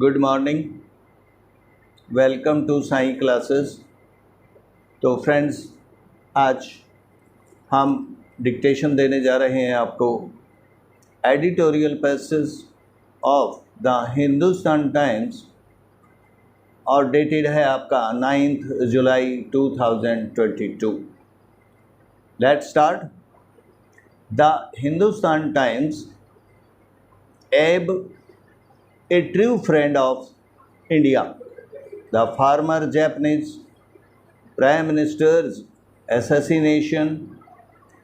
Good morning, welcome to Sai classes. तो friends, आज हम डिक्टेशन देने जा रहे हैं आपको editorial passage of the Hindustan Times और डेटेड है आपका 9 जुलाई 2022। Let's start. The Hindustan Times, एब a true friend of India. The former Japanese Prime Minister's assassination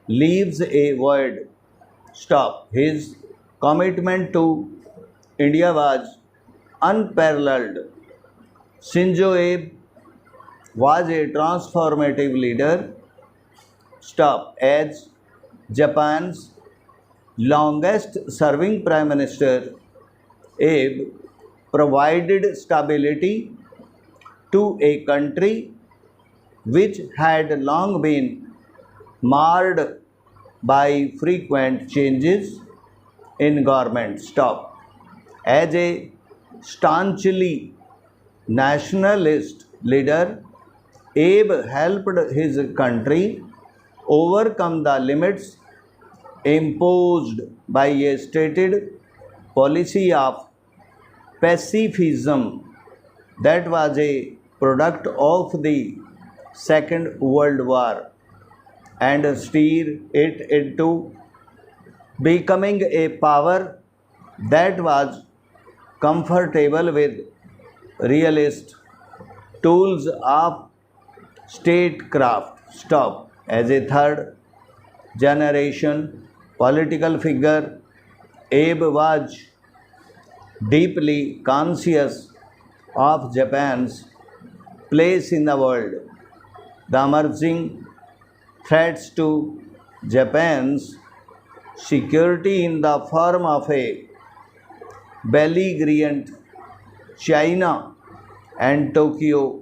leaves a void. Stop. His commitment to India was unparalleled. Shinzo Abe was a transformative leader. Stop. As Japan's longest serving Prime Minister, Abe provided stability to a country which had long been marred by frequent changes in government. Stop. As a staunchly nationalist leader, Abe helped his country overcome the limits imposed by a stated policy of pacifism that was a product of the Second World War and steer it into becoming a power that was comfortable with realist tools of statecraft. Stop. As a third generation political figure, Abe was deeply conscious of Japan's place in the world. The emerging threats to Japan's security in the form of a belligerent China and Tokyo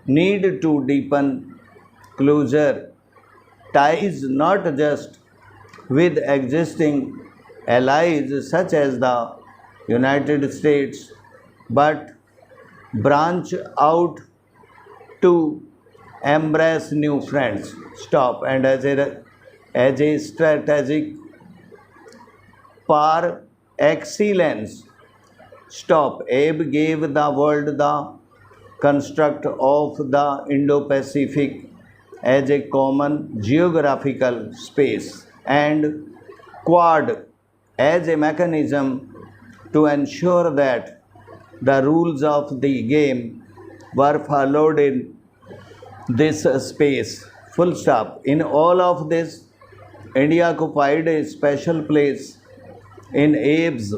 need to deepen closer ties not just with existing allies such as the United States, but branch out to embrace new friends. Stop. And as a strategic par excellence, stop. Abe gave the world the construct of the Indo-Pacific as a common geographical space and Quad as a mechanism to ensure that the rules of the game were followed in this space. Full stop. In all of this, India occupied a special place in Abe's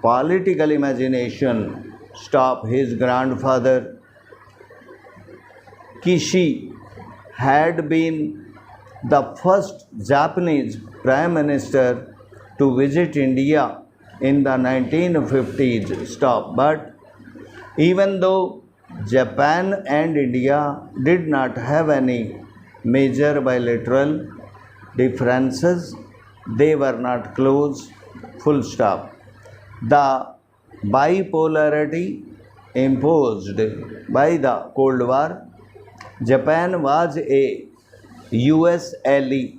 political imagination. Stop. His grandfather Kishi had been the first Japanese Prime Minister to visit India in the 1950s. Stop. But even though Japan and India did not have any major bilateral differences, they were not close. Full stop. The bipolarity imposed by the Cold War, Japan was a US ally.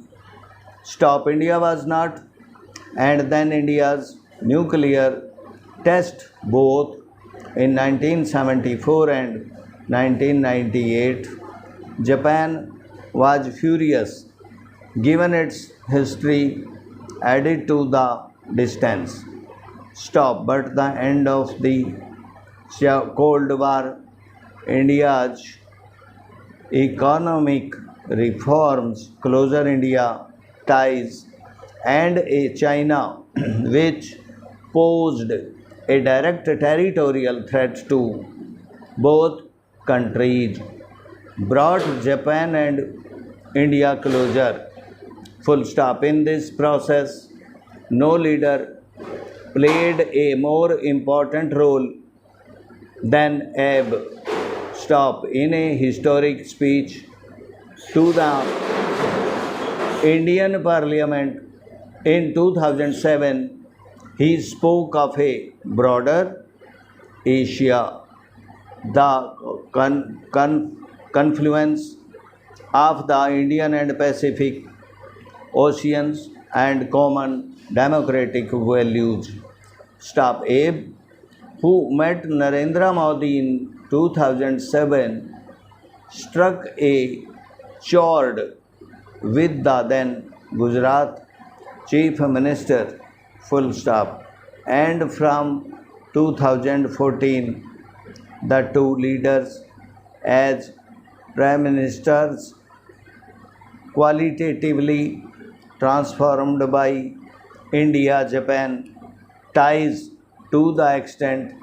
Stop. India was not. And then India's nuclear test both in 1974 and 1998. Japan was furious given its history added to the distance. Stop. But the end of the Cold War, India's economic reforms, closer India ties, and a China which posed a direct territorial threat to both countries brought Japan and India closer. Full stop. In this process, no leader played a more important role than Abe. Stop. In a historic speech to the Indian Parliament in 2007, he spoke of a broader Asia, the confluence of the Indian and Pacific Oceans and common democratic values. Stop Abe, who met Narendra Modi in 2007, struck a chord with the then Gujarat Chief Minister, full stop. And from 2014, the two leaders, as prime ministers, qualitatively transformed by India Japan ties to the extent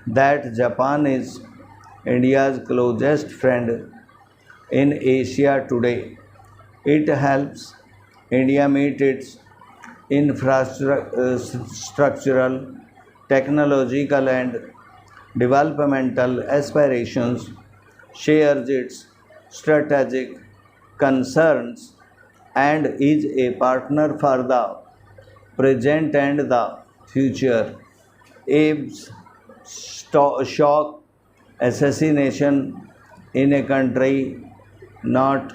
that Japan is India's closest friend in Asia today. It helps India meet its infrastructural, technological, and developmental aspirations, shares its strategic concerns, and is a partner for the present and the future. Abe's shock assassination in a country not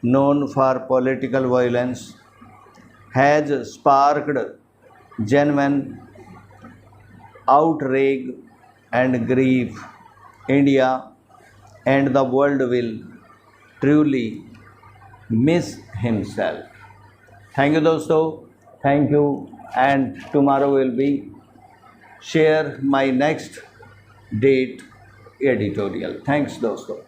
known for political violence has sparked genuine outrage and grief. India and the world will truly miss himself. Thank you, dosto. Thank you. And tomorrow will be share my next date editorial. Thanks, dosto.